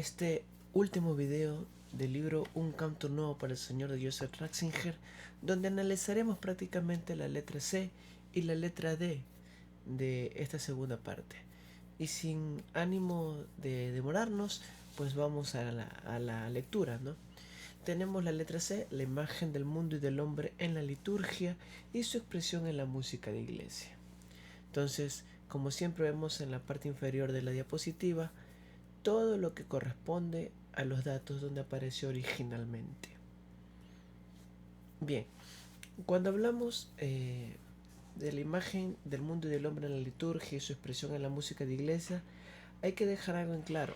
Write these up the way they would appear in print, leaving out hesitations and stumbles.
este último video del libro Un canto nuevo para el Señor de Joseph Ratzinger, donde analizaremos prácticamente la letra C y la letra D de esta segunda parte. Y sin ánimo de demorarnos, pues vamos a la lectura, ¿no? Tenemos la letra C, la imagen del mundo y del hombre en la liturgia y su expresión en la música de iglesia. Entonces, como siempre vemos en la parte inferior de la diapositiva, todo lo que corresponde a los datos donde apareció originalmente. Bien, cuando hablamos de la imagen del mundo y del hombre en la liturgia y su expresión en la música de iglesia, hay que dejar algo en claro.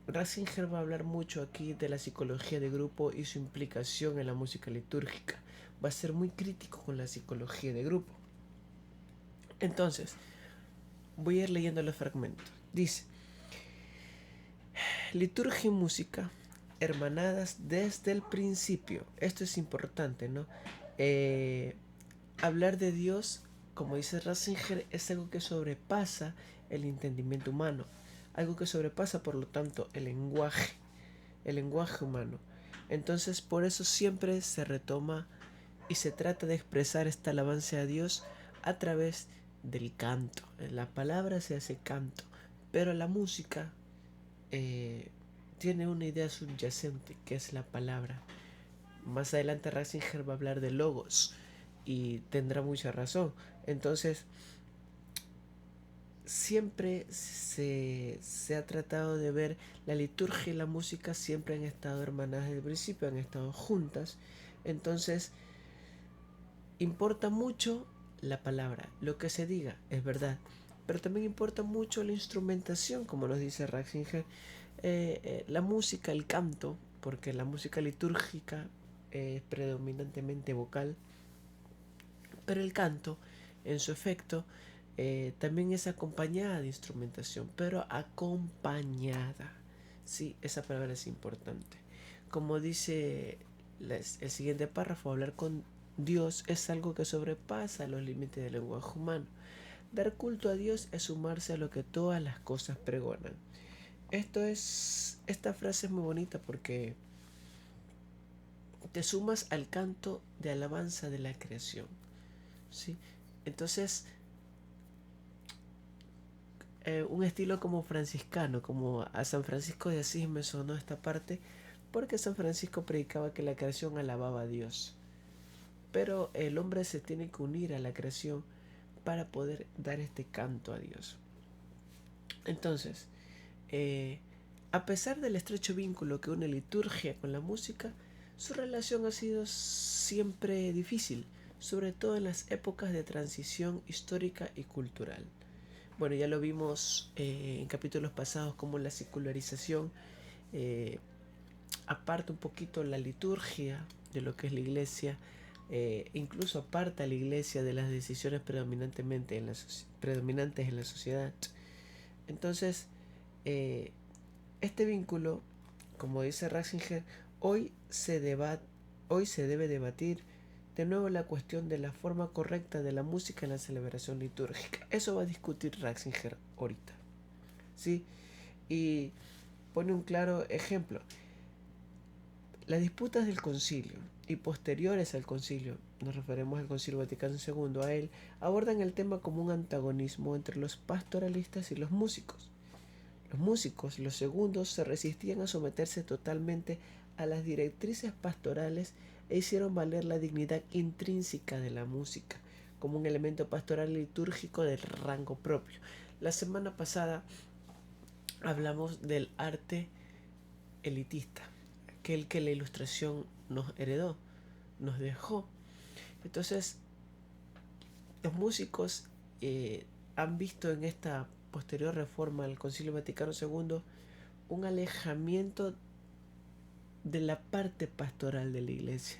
Ratzinger va a hablar mucho aquí de la psicología de grupo y su implicación en la música litúrgica. Va a ser muy crítico con la psicología de grupo. Entonces, voy a ir leyendo los fragmentos. Dice: liturgia y música hermanadas desde el principio. Esto es importante, ¿no? Hablar de Dios, como dice Ratzinger, es algo que sobrepasa el entendimiento humano, algo que sobrepasa, por lo tanto, el lenguaje humano. Entonces, por eso siempre se retoma y se trata de expresar esta alabanza a Dios a través del canto. La palabra se hace canto, pero la música tiene una idea subyacente, que es la palabra. Más adelante Ratzinger va a hablar de logos y tendrá mucha razón. Entonces, siempre se ha tratado de ver la liturgia y la música siempre han estado hermanadas desde el principio, han estado juntas. Entonces, importa mucho la palabra, lo que se diga, es verdad, pero también importa mucho la instrumentación, como nos dice Ratzinger, la música, el canto, porque la música litúrgica es predominantemente vocal, pero el canto, en su efecto, también es acompañada de instrumentación, pero acompañada. Sí, esa palabra es importante. Como dice el siguiente párrafo, hablar con Dios es algo que sobrepasa los límites del lenguaje humano. Dar culto a Dios es sumarse a lo que todas las cosas pregonan. Esta frase es muy bonita porque te sumas al canto de alabanza de la creación, ¿sí? Entonces, un estilo como franciscano, como a San Francisco de Asís me sonó esta parte, porque San Francisco predicaba que la creación alababa a Dios. Pero el hombre se tiene que unir a la creación para poder dar este canto a Dios. Entonces, a pesar del estrecho vínculo que une liturgia con la música, su relación ha sido siempre difícil, sobre todo en las épocas de transición histórica y cultural. Bueno, ya lo vimos en capítulos pasados como la secularización aparta un poquito la liturgia de lo que es la iglesia, incluso aparta a la iglesia de las decisiones predominantes en la sociedad. Entonces, este vínculo, como dice Ratzinger, hoy se debe debatir de nuevo la cuestión de la forma correcta de la música en la celebración litúrgica. Eso va a discutir Ratzinger ahorita, ¿sí? Y pone un claro ejemplo. Las disputas del concilio y posteriores al concilio, nos referimos al Concilio Vaticano II, a él, abordan el tema como un antagonismo entre los pastoralistas y los músicos. Los músicos, los segundos, se resistían a someterse totalmente a las directrices pastorales e hicieron valer la dignidad intrínseca de la música como un elemento pastoral litúrgico de rango propio. La semana pasada hablamos del arte elitista, aquel que la ilustración nos heredó, nos dejó. Entonces, los músicos han visto en esta posterior reforma al Concilio Vaticano II un alejamiento de la parte pastoral de la iglesia.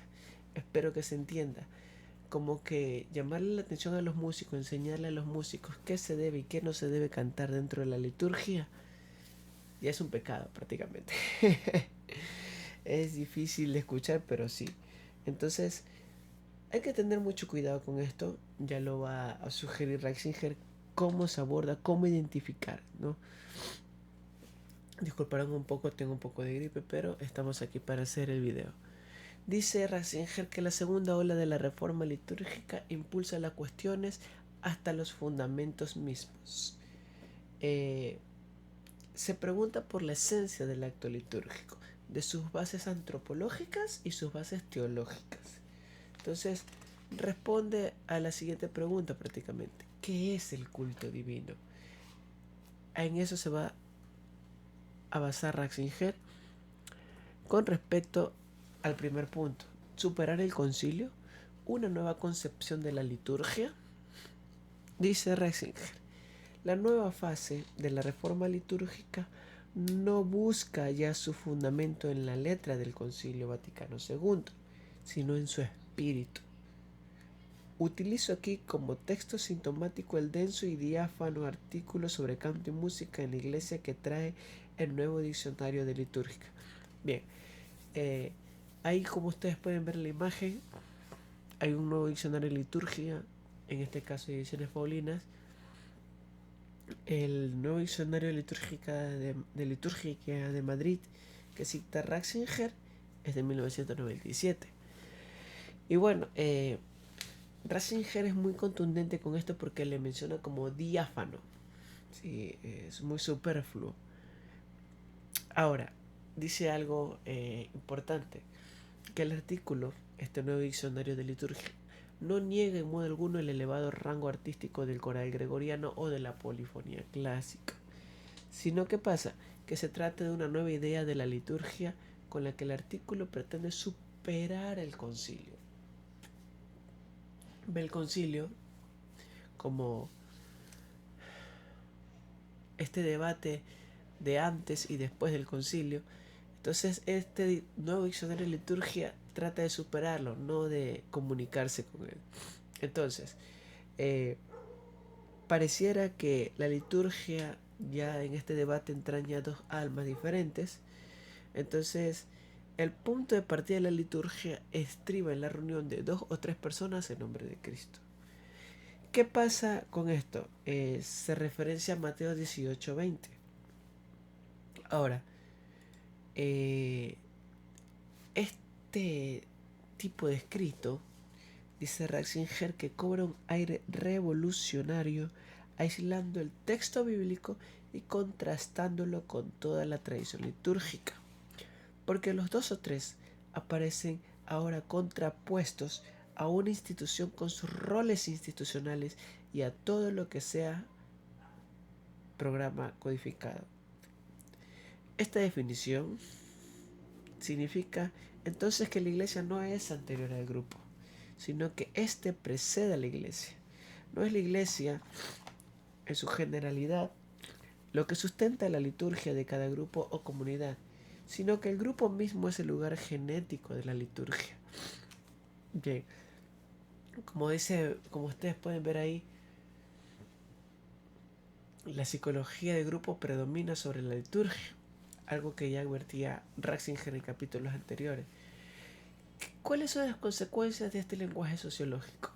Espero que se entienda. Como que llamarle la atención a los músicos, enseñarle a los músicos qué se debe y qué no se debe cantar dentro de la liturgia, ya es un pecado prácticamente. Es difícil de escuchar, pero sí. Entonces, hay que tener mucho cuidado con esto. Ya lo va a sugerir Ratzinger, cómo se aborda, cómo identificar, ¿no? Disculparán un poco, tengo un poco de gripe, pero estamos aquí para hacer el video. Dice Ratzinger que la segunda ola de la reforma litúrgica impulsa las cuestiones hasta los fundamentos mismos. Se pregunta por la esencia del acto litúrgico, de sus bases antropológicas y sus bases teológicas. Entonces, responde a la siguiente pregunta prácticamente. ¿Qué es el culto divino? En eso se va a basar Ratzinger con respecto al primer punto. Superar el concilio, una nueva concepción de la liturgia. Dice Ratzinger, la nueva fase de la reforma litúrgica no busca ya su fundamento en la letra del Concilio Vaticano II, sino en su espíritu. Utilizo aquí como texto sintomático el denso y diáfano artículo sobre canto y música en la iglesia que trae el nuevo diccionario de litúrgica. Bien, ahí como ustedes pueden ver la imagen, hay un nuevo diccionario de liturgia, en este caso Ediciones Paulinas. El nuevo diccionario de liturgia de Madrid que cita Ratzinger es de 1997. Y bueno, Ratzinger es muy contundente con esto porque le menciona como diáfano. Sí, es muy superfluo. Ahora, dice algo importante, que el artículo, este nuevo diccionario de liturgia, no niega en modo alguno el elevado rango artístico del coral gregoriano o de la polifonía clásica, sino que pasa que se trata de una nueva idea de la liturgia con la que el artículo pretende superar el concilio. Ve el concilio como este debate de antes y después del concilio. Entonces este nuevo diccionario de liturgia trata de superarlo, no de comunicarse con él. Entonces, pareciera que la liturgia ya en este debate entraña dos almas diferentes. Entonces, el punto de partida de la liturgia estriba en la reunión de 2 o 3 personas en nombre de Cristo. ¿Qué pasa con esto? Se referencia a Mateo 18:20. Ahora, este tipo de escrito, dice Ratzinger, que cobra un aire revolucionario, aislando el texto bíblico y contrastándolo con toda la tradición litúrgica. Porque los 2 o 3 aparecen ahora contrapuestos a una institución con sus roles institucionales y a todo lo que sea programa codificado. Esta definición significa entonces que la iglesia no es anterior al grupo, sino que éste precede a la iglesia. No es la iglesia en su generalidad lo que sustenta la liturgia de cada grupo o comunidad, sino que el grupo mismo es el lugar genético de la liturgia. Bien, como ustedes pueden ver ahí, la psicología de grupo predomina sobre la liturgia, algo que ya advertía Ratzinger en capítulos anteriores. ¿Cuáles son las consecuencias de este lenguaje sociológico?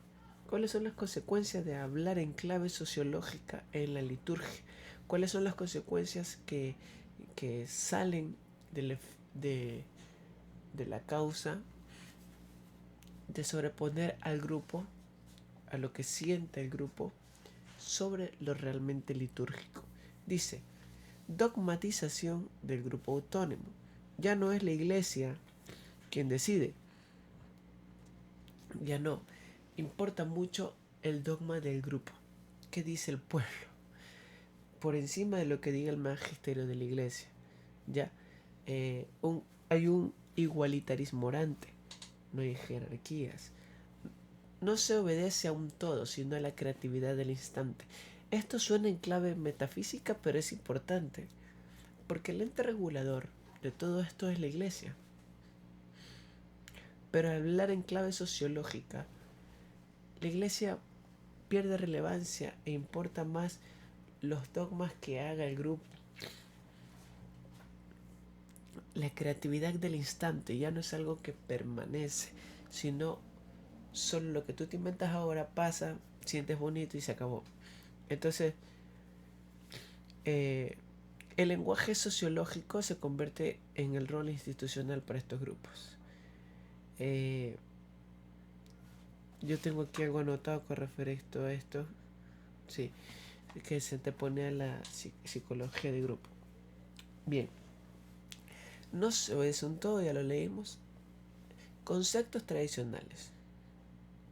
¿Cuáles son las consecuencias de hablar en clave sociológica en la liturgia? ¿Cuáles son las consecuencias que salen de la causa de sobreponer al grupo, a lo que siente el grupo, sobre lo realmente litúrgico? Dice, dogmatización del grupo autónomo. Ya no es la iglesia quien decide. Ya no. Importa mucho el dogma del grupo. ¿Qué dice el pueblo? Por encima de lo que diga el magisterio de la iglesia. Ya. Hay un igualitarismo orante. No hay jerarquías. No se obedece a un todo, sino a la creatividad del instante. Esto suena en clave metafísica, pero es importante. Porque el ente regulador de todo esto es la iglesia. Pero al hablar en clave sociológica, la iglesia pierde relevancia e importa más los dogmas que haga el grupo. La creatividad del instante ya no es algo que permanece, sino solo lo que tú te inventas ahora pasa, sientes bonito y se acabó. Entonces, El lenguaje sociológico se convierte en el rol institucional para estos grupos. Eh, yo tengo aquí algo anotado con referencia a esto. Sí, que se te pone a la psicología de grupo. Bien, no es un todo, ya lo leímos. Conceptos tradicionales,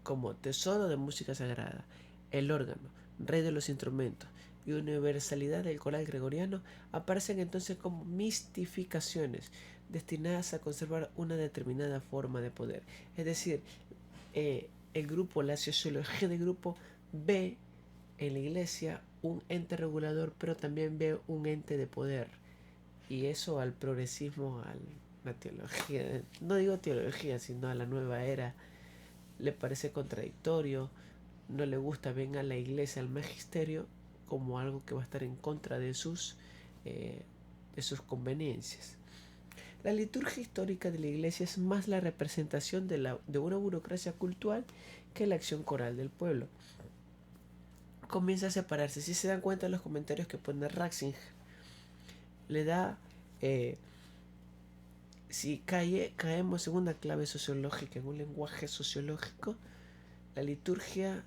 como tesoro de música sagrada, el órgano, rey de los instrumentos y universalidad del coral gregoriano, aparecen entonces como mistificaciones destinadas a conservar una determinada forma de poder. Es decir, el grupo, la sociología de grupo ve en la iglesia un ente regulador, pero también ve un ente de poder. Y eso al progresismo, a la teología, no digo teología, sino a la nueva era, le parece contradictorio, no le gusta, ven a la iglesia, al magisterio, como algo que va a estar en contra eh, de sus conveniencias. La liturgia histórica de la iglesia es más la representación de una burocracia cultural que la acción coral del pueblo. Comienza a separarse. Si se dan cuenta en los comentarios que pone Ratzinger, le da, si caemos en una clave sociológica, en un lenguaje sociológico, la liturgia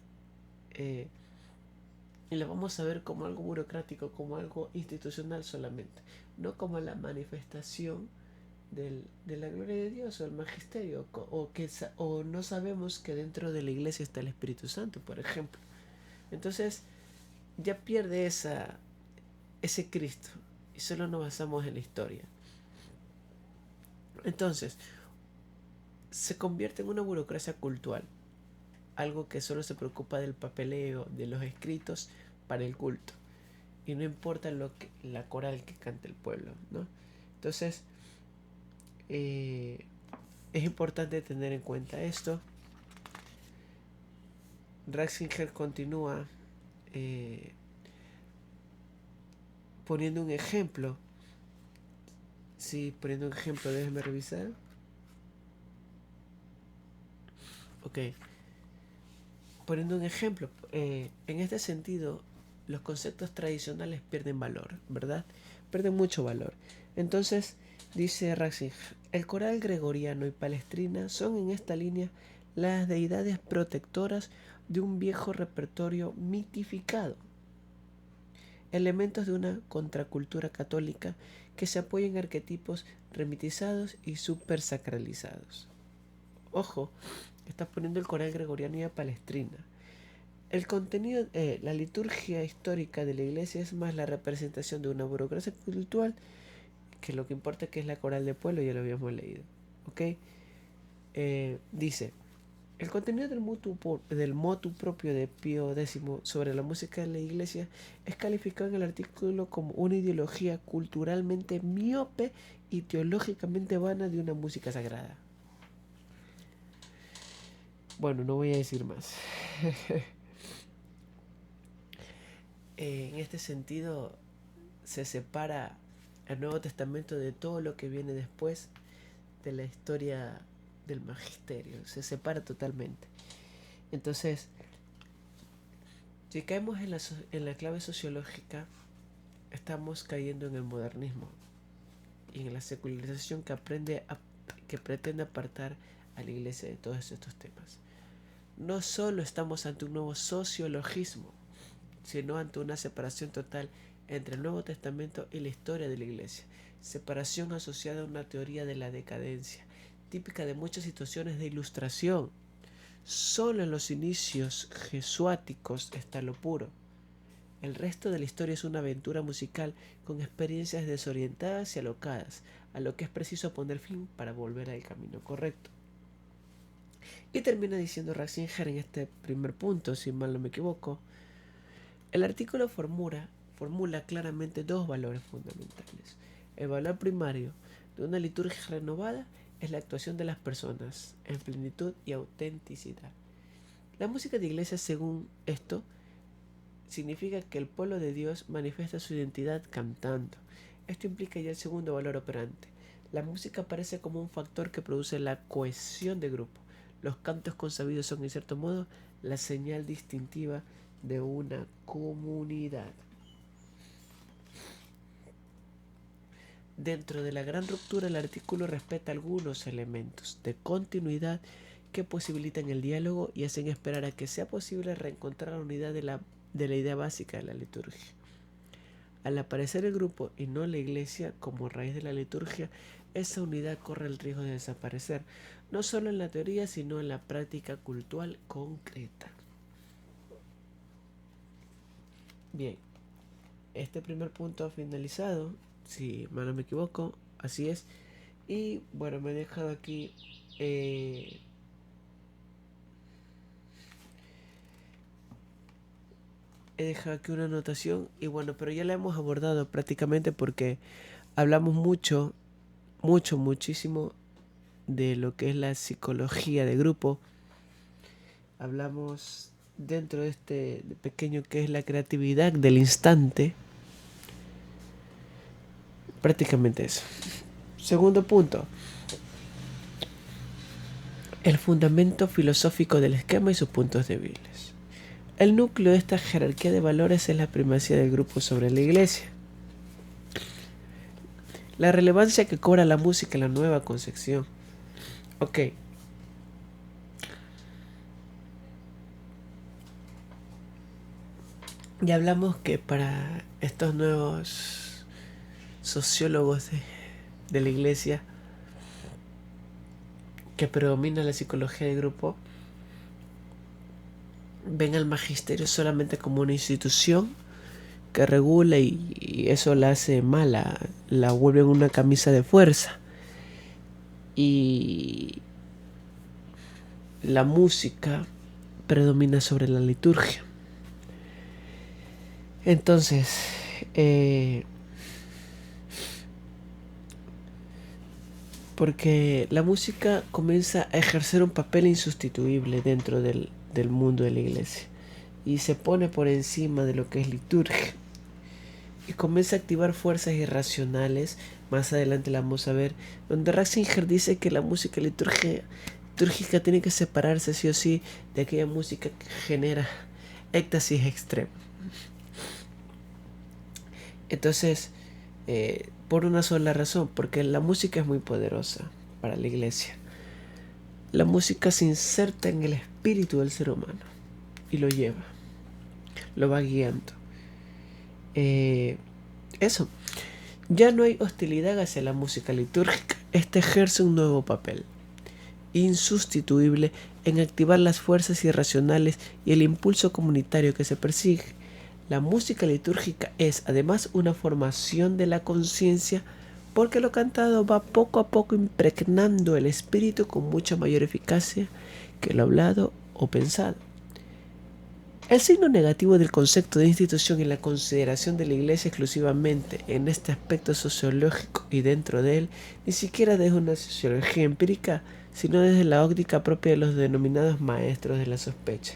y la vamos a ver como algo burocrático, como algo institucional solamente, no como la manifestación de la gloria de Dios o el magisterio, o no sabemos que dentro de la iglesia está el Espíritu Santo, por ejemplo. Entonces ya pierde ese Cristo y solo nos basamos en la historia. Entonces se convierte en una burocracia cultural, algo que solo se preocupa del papeleo, de los escritos para el culto, y no importa la coral que cante el pueblo, ¿no? Entonces es importante tener en cuenta esto. Ratzinger continúa poniendo un ejemplo. Sí, poniendo un ejemplo, déjenme revisar. Ok. Poniendo un ejemplo, en este sentido, los conceptos tradicionales pierden valor, ¿verdad? Pierden mucho valor. Entonces, dice Ratzinger, el coral gregoriano y palestrina son en esta línea las deidades protectoras de un viejo repertorio mitificado, elementos de una contracultura católica que se apoya en arquetipos remitizados y supersacralizados. Ojo, está poniendo el coral gregoriano y la palestrina. El contenido, la liturgia histórica de la iglesia es más la representación de una burocracia cultural que lo que importa que es la coral de pueblo, ya lo habíamos leído. ¿Ok? Dice, el contenido del motu propio de Pío X sobre la música de la iglesia es calificado en el artículo como una ideología culturalmente miope y teológicamente vana de una música sagrada. Bueno, no voy a decir más. En este sentido, se separa el Nuevo Testamento de todo lo que viene después de la historia del magisterio. Se separa totalmente. Entonces, si caemos en la clave sociológica, estamos cayendo en el modernismo y en la secularización que pretende apartar a la iglesia de todos estos temas. No solo estamos ante un nuevo sociologismo, sino ante una separación total entre el Nuevo Testamento y la historia de la iglesia. Separación asociada a una teoría de la decadencia, típica de muchas situaciones de ilustración. Solo en los inicios jesuáticos está lo puro. El resto de la historia es una aventura musical con experiencias desorientadas y alocadas, a lo que es preciso poner fin para volver al camino correcto. Y termina diciendo Ratzinger en este primer punto, si mal no me equivoco, el artículo formula claramente dos valores fundamentales. El valor primario de una liturgia renovada es la actuación de las personas en plenitud y autenticidad. La música de iglesia, según esto, significa que el pueblo de Dios manifiesta su identidad cantando. Esto implica ya el segundo valor operante. La música aparece como un factor que produce la cohesión de grupo. Los cantos consabidos son, en cierto modo, la señal distintiva de una comunidad. Dentro de la gran ruptura, el artículo respeta algunos elementos de continuidad que posibilitan el diálogo y hacen esperar a que sea posible reencontrar la unidad de la idea básica de la liturgia. Al aparecer el grupo y no la iglesia como raíz de la liturgia, esa unidad corre el riesgo de desaparecer, no solo en la teoría, sino en la práctica cultural concreta. Bien, este primer punto ha finalizado, si mal no me equivoco, así es. Y bueno, me he dejado aquí una anotación y bueno, pero ya la hemos abordado prácticamente porque hablamos muchísimo de lo que es la psicología de grupo. Hablamos dentro de este pequeño que es la creatividad del instante. Prácticamente eso. Segundo punto. El fundamento filosófico del esquema y sus puntos débiles. El núcleo de esta jerarquía de valores es la primacía del grupo sobre la iglesia. La relevancia que cobra la música en la nueva concepción. Ok. Ya hablamos que para estos nuevos sociólogos de la iglesia, que predomina la psicología de grupo, ven al magisterio solamente como una institución que regula y eso la hace mala, la vuelven una camisa de fuerza. Y la música predomina sobre la liturgia. Entonces, porque la música comienza a ejercer un papel insustituible dentro del mundo de la iglesia y se pone por encima de lo que es liturgia y comienza a activar fuerzas irracionales. Más adelante la vamos a ver, donde Ratzinger dice que la música litúrgica tiene que separarse sí o sí de aquella música que genera éxtasis extremo. Entonces, por una sola razón, porque la música es muy poderosa para la iglesia. La música se inserta en el espíritu del ser humano y lo lleva, lo va guiando. Eso, ya no hay hostilidad hacia la música litúrgica. Este ejerce un nuevo papel, insustituible en activar las fuerzas irracionales y el impulso comunitario que se persigue. La música litúrgica es además una formación de la conciencia porque lo cantado va poco a poco impregnando el espíritu con mucha mayor eficacia que lo hablado o pensado. El signo negativo del concepto de institución y la consideración de la iglesia exclusivamente en este aspecto sociológico y dentro de él, ni siquiera desde una sociología empírica, sino desde la óptica propia de los denominados maestros de la sospecha.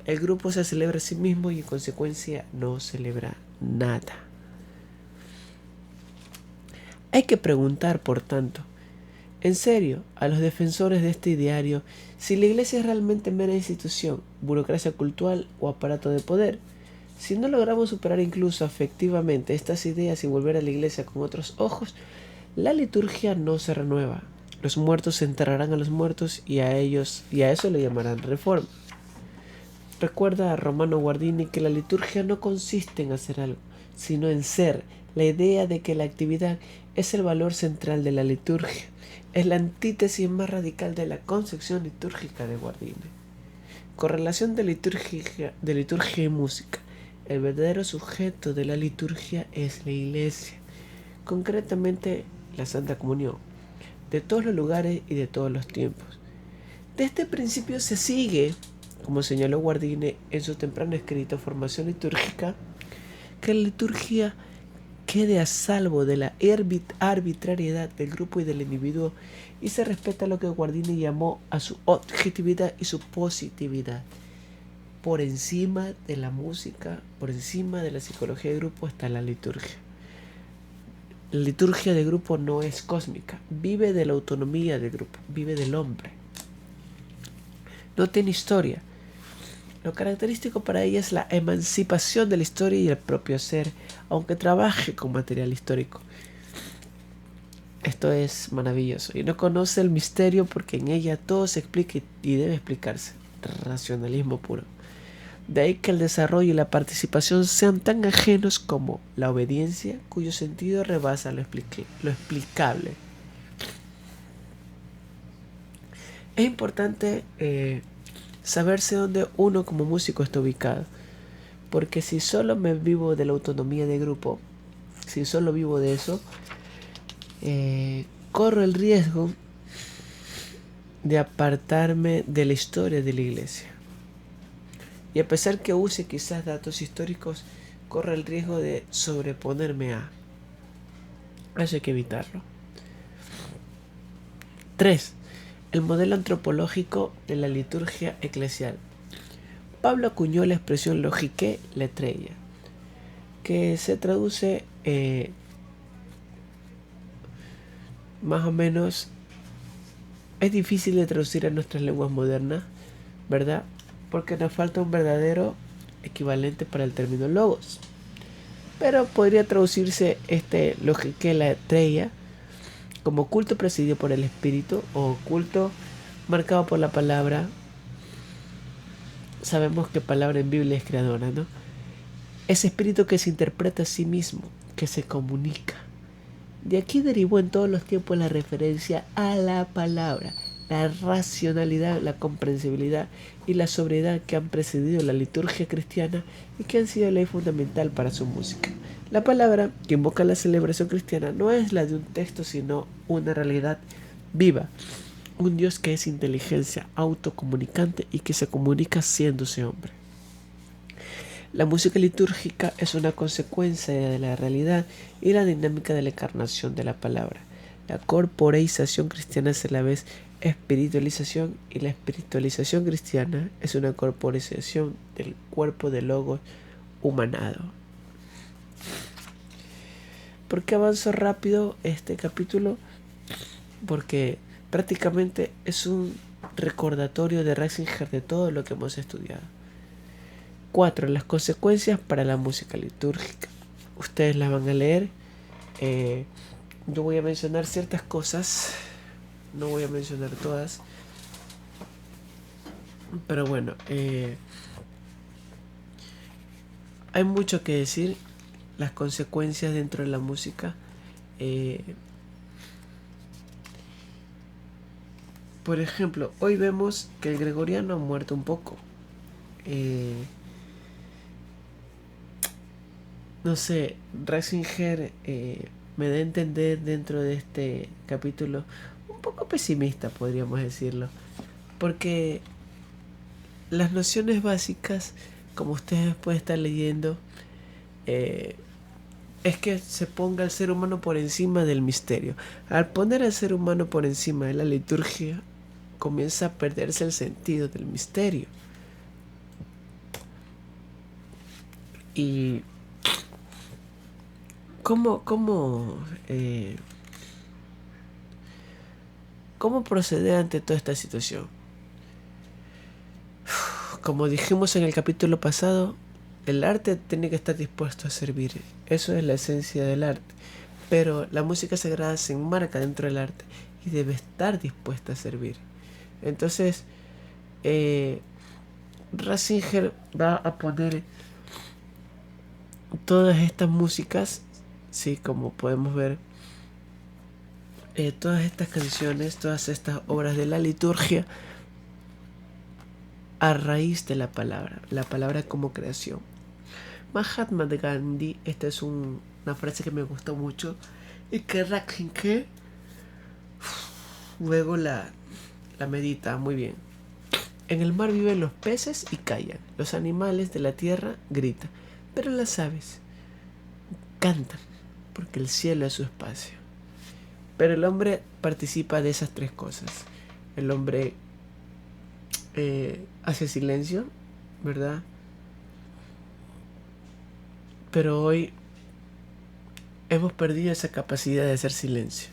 El grupo se celebra a sí mismo y en consecuencia no celebra nada. Hay que preguntar, por tanto, en serio, a los defensores de este ideario, si la iglesia es realmente mera institución, burocracia cultural o aparato de poder. Si no logramos superar incluso afectivamente estas ideas y volver a la iglesia con otros ojos, la liturgia no se renueva. Los muertos se enterrarán a los muertos y a eso le llamarán reforma. Recuerda a Romano Guardini que la liturgia no consiste en hacer algo, sino en ser. La idea de que la actividad es el valor central de la liturgia. Es la antítesis más radical de la concepción litúrgica de Guardini. Correlación de liturgia y música. El verdadero sujeto de la liturgia es la iglesia, concretamente la Santa Comunión, de todos los lugares y de todos los tiempos. De este principio se sigue, como señaló Guardini en su temprano escrito Formación litúrgica, que la liturgia quede a salvo de la arbitrariedad del grupo y del individuo y se respeta lo que Guardini llamó a su objetividad y su positividad. Por encima de la música, por encima de la psicología de grupo está la liturgia. La liturgia de grupo no es cósmica, vive de la autonomía del grupo, vive del hombre. No tiene historia. Lo característico para ella es la emancipación de la historia y el propio ser, aunque trabaje con material histórico. Esto es maravilloso. Y no conoce el misterio porque en ella todo se explica y debe explicarse. Racionalismo puro. De ahí que el desarrollo y la participación sean tan ajenos como la obediencia, cuyo sentido rebasa lo explicable. Es importante saberse dónde uno como músico está ubicado. Porque si solo me vivo de la autonomía de grupo, si solo vivo de eso, corro el riesgo de apartarme de la historia de la iglesia. Y a pesar que use quizás datos históricos, corro el riesgo de sobreponerme a. Eso hay que evitarlo. 3. El modelo antropológico de la liturgia eclesial. Pablo acuñó la expresión logique letreia, que se traduce más o menos. Es difícil de traducir a nuestras lenguas modernas, ¿verdad? Porque nos falta un verdadero equivalente para el término logos. Pero podría traducirse logique letreia como culto presidido por el espíritu o culto marcado por la palabra. Sabemos que palabra en Biblia es creadora, ¿no? Ese espíritu que se interpreta a sí mismo, que se comunica. De aquí derivó en todos los tiempos la referencia a la palabra, la racionalidad, la comprensibilidad y la sobriedad que han precedido la liturgia cristiana y que han sido ley fundamental para su música. La palabra que invoca la celebración cristiana no es la de un texto, sino una realidad viva. Un Dios que es inteligencia autocomunicante y que se comunica siéndose hombre. La música litúrgica es una consecuencia de la realidad y la dinámica de la encarnación de la palabra. La corporeización cristiana es a la vez espiritualización y la espiritualización cristiana es una corporeización del cuerpo del logos humanado. ¿Por qué avanzo rápido este capítulo? Porque prácticamente es un recordatorio de Ratzinger de todo lo que hemos estudiado. 4. Las consecuencias para la música litúrgica. Ustedes las van a leer. Yo voy a mencionar ciertas cosas. No voy a mencionar todas. Pero bueno, hay mucho que decir. Las consecuencias dentro de la música. Por ejemplo, hoy vemos que el gregoriano ha muerto un poco. No sé, Ratzinger me da a entender dentro de este capítulo un poco pesimista, podríamos decirlo. Porque las nociones básicas, como ustedes pueden estar leyendo, es que se ponga al ser humano por encima del misterio. Al poner al ser humano por encima de la liturgia, comienza a perderse el sentido del misterio. Y ¿Cómo proceder ante toda esta situación? Como dijimos en el capítulo pasado, el arte tiene que estar dispuesto a servir. Eso es la esencia del arte. Pero la música sagrada se enmarca dentro del arte y debe estar dispuesta a servir. Entonces, Ratzinger va a poner todas estas músicas, sí, como podemos ver, todas estas canciones, todas estas obras de la liturgia a raíz de la palabra como creación. Mahatma Gandhi, esta es una frase que me gustó mucho y que Ratzinger luego la medita muy bien. En el mar viven los peces y callan, los animales de la tierra gritan, pero las aves cantan porque el cielo es su espacio. Pero el hombre participa de esas tres cosas. El hombre hace silencio, ¿verdad? Pero hoy hemos perdido esa capacidad de hacer silencio.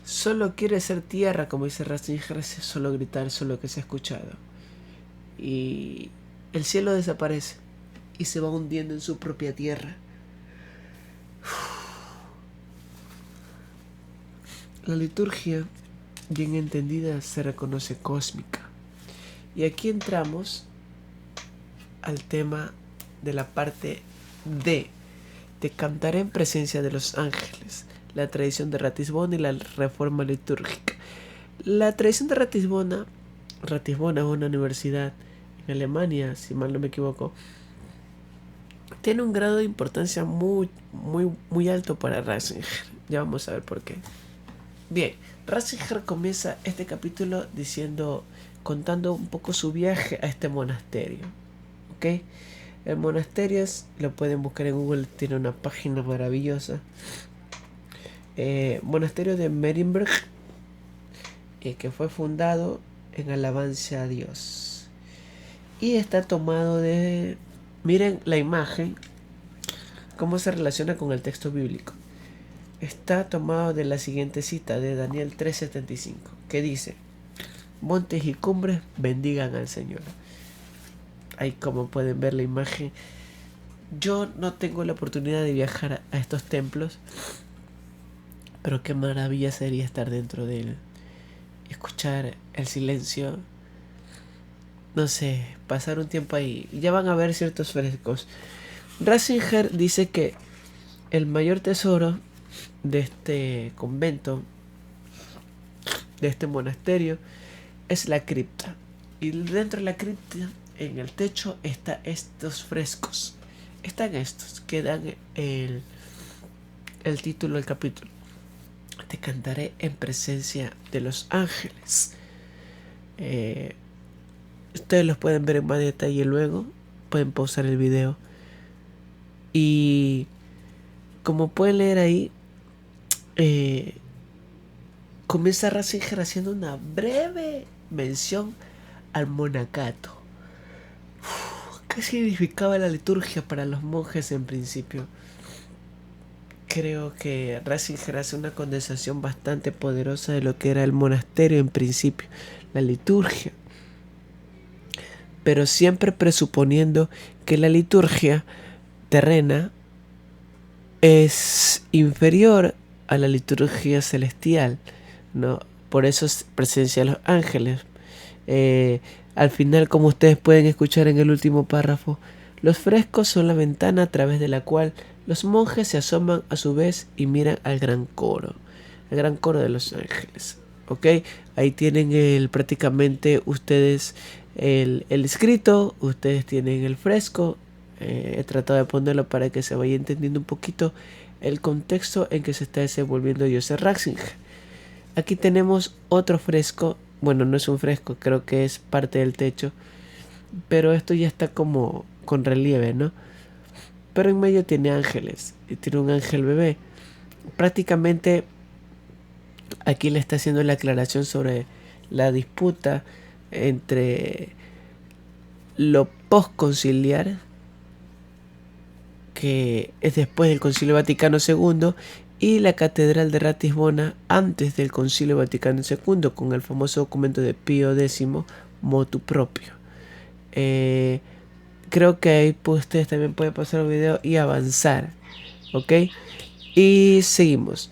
Solo quiere ser tierra, como dice Ratzinger, solo gritar, solo que sea escuchado. Y el cielo desaparece y se va hundiendo en su propia tierra. La liturgia, bien entendida, se reconoce cósmica. Y aquí entramos al tema de la parte D. Te cantaré en presencia de los ángeles. La tradición de Ratisbona y la reforma litúrgica. La tradición de Ratisbona es una universidad en Alemania, si mal no me equivoco. Tiene un grado de importancia muy alto para Ratzinger. Ya vamos a ver por qué. Bien, Ratzinger comienza este capítulo contando un poco su viaje a este monasterio. ¿Ok? El monasterio lo pueden buscar en Google, tiene una página maravillosa. Monasterio de Marienburg, que fue fundado en alabanza a Dios. Y está tomado de... Miren la imagen, cómo se relaciona con el texto bíblico. Está tomado de la siguiente cita de Daniel 3:75, que dice: montes y cumbres bendigan al Señor. Ahí como pueden ver la imagen. Yo no tengo la oportunidad de viajar a estos templos, pero qué maravilla sería estar dentro de él, escuchar el silencio, no sé, pasar un tiempo ahí. Ya van a ver ciertos frescos. Ratzinger dice que el mayor tesoro de este convento, de este monasterio, es la cripta. Y dentro de la cripta, en el techo, están estos frescos. Están estos que dan el título del capítulo. Te cantaré en presencia de los ángeles. Ustedes los pueden ver en más detalle luego. Pueden pausar el video. Y como pueden leer ahí, comienza Ratzinger haciendo una breve mención al monacato. ¿Qué significaba la liturgia para los monjes en principio? Creo que Ratzinger hace una condensación bastante poderosa de lo que era el monasterio en principio, la liturgia. Pero siempre presuponiendo que la liturgia terrena es inferior a la liturgia celestial, ¿no? Por eso es presencia de los ángeles. Al final, como ustedes pueden escuchar en el último párrafo, los frescos son la ventana a través de la cual los monjes se asoman a su vez y miran al gran coro de los ángeles. ¿Ok? Ahí tienen prácticamente ustedes el escrito, ustedes tienen el fresco. He tratado de ponerlo para que se vaya entendiendo un poquito el contexto en que se está desenvolviendo Joseph Ratzinger. Aquí tenemos otro fresco. Bueno, no es un fresco, creo que es parte del techo, pero esto ya está como con relieve, ¿no? Pero en medio tiene ángeles, y tiene un ángel bebé. Prácticamente aquí le está haciendo la aclaración sobre la disputa entre lo postconciliar, que es después del Concilio Vaticano II, y la Catedral de Ratisbona antes del Concilio Vaticano II, con el famoso documento de Pío X, Motu Proprio. Creo que ahí ustedes también pueden pasar el video y avanzar, ¿ok? Y seguimos.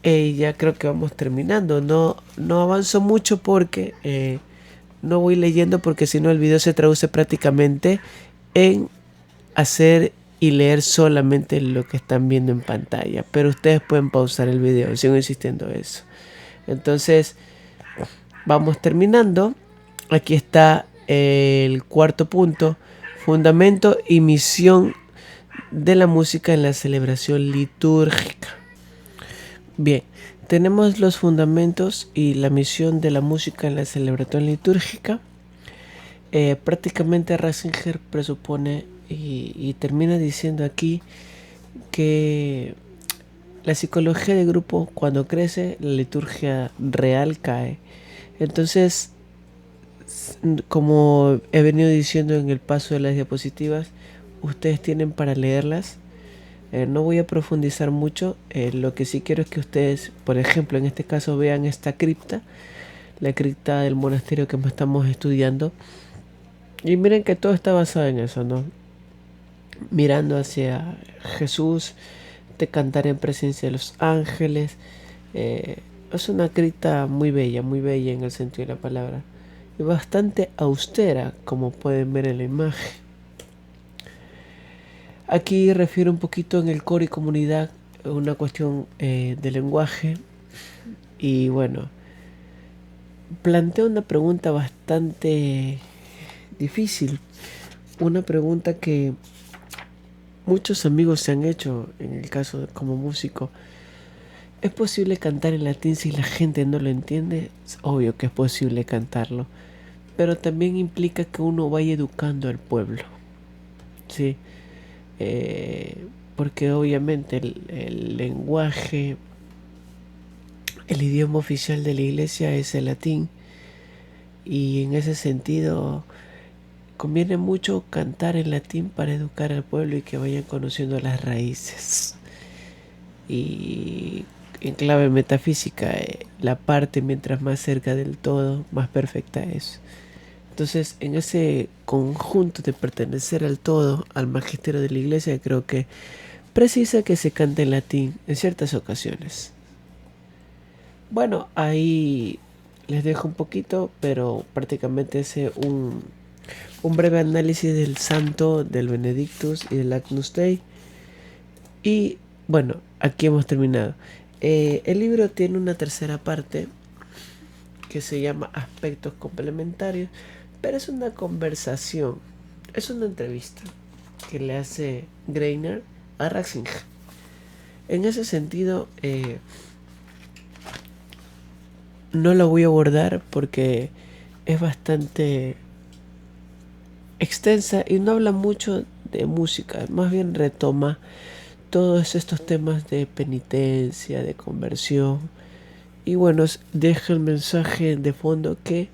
Ya creo que vamos terminando. No avanzo mucho porque no voy leyendo, porque si no el video se traduce prácticamente en hacer y leer solamente lo que están viendo en pantalla, pero ustedes pueden pausar el video, sigo insistiendo eso. Entonces vamos terminando. Aquí está el cuarto punto: fundamento y misión de la música en la celebración litúrgica. Bien, tenemos los fundamentos y la misión de la música en la celebración litúrgica. Prácticamente Ratzinger presupone y termina diciendo aquí que la psicología de grupo, cuando crece, la liturgia real cae. Entonces, como he venido diciendo en el paso de las diapositivas, ustedes tienen para leerlas. No voy a profundizar mucho. Lo que sí quiero es que ustedes, por ejemplo, en este caso, vean esta cripta, la cripta del monasterio que estamos estudiando. Y miren que todo está basado en eso, ¿no? Mirando hacia Jesús, te cantaré en presencia de los ángeles, Eh, es una cripta muy bella en el sentido de la palabra. Y bastante austera, como pueden ver en la imagen. Aquí refiere un poquito en el core y comunidad una cuestión de lenguaje. Y bueno, plantea una pregunta bastante difícil. Una pregunta que muchos amigos se han hecho en el caso de, como músico. ¿Es posible cantar en latín si la gente no lo entiende? Es obvio que es posible cantarlo, pero también implica que uno vaya educando al pueblo, ¿sí? Porque obviamente el lenguaje, el idioma oficial de la iglesia es el latín, y en ese sentido conviene mucho cantar en latín para educar al pueblo y que vayan conociendo las raíces. Y en clave metafísica, la parte mientras más cerca del todo, más perfecta es. Entonces, en ese conjunto de pertenecer al todo, al magisterio de la iglesia, creo que precisa que se cante en latín en ciertas ocasiones. Bueno, ahí les dejo un poquito, pero prácticamente es un breve análisis del santo, del Benedictus y del Agnus Dei. Y bueno, aquí hemos terminado. El libro tiene una tercera parte que se llama Aspectos Complementarios, pero es una conversación, es una entrevista que le hace Greiner a Ratzinger. En ese sentido, no lo voy a abordar porque es bastante extensa y no habla mucho de música, más bien retoma todos estos temas de penitencia, de conversión. Y bueno, deja el mensaje de fondo que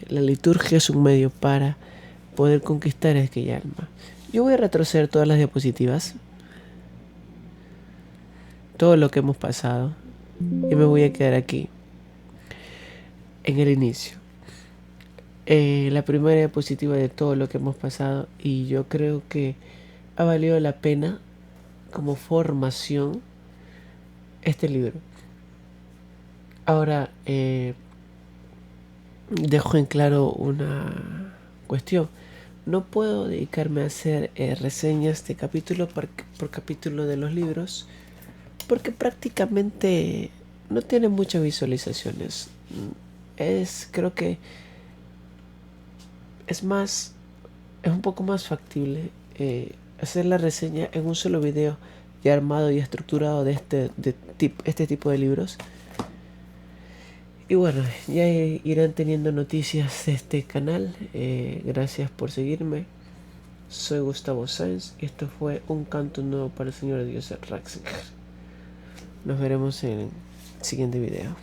la liturgia es un medio para poder conquistar aquella alma. Yo voy a retroceder todas las diapositivas, todo lo que hemos pasado, y me voy a quedar aquí, en el inicio. La primera diapositiva de todo lo que hemos pasado, y yo creo que ha valido la pena como formación este libro. Ahora, dejo en claro una cuestión. No puedo dedicarme a hacer reseñas de capítulo por capítulo de los libros porque prácticamente no tiene muchas visualizaciones. Creo que es un poco más factible hacer la reseña en un solo video ya armado y estructurado de este tipo de libros. Y bueno, ya irán teniendo noticias de este canal. Gracias por seguirme. Soy Gustavo Sáenz y esto fue un canto nuevo para el Señor Dios Ratzinger. Nos veremos en el siguiente video.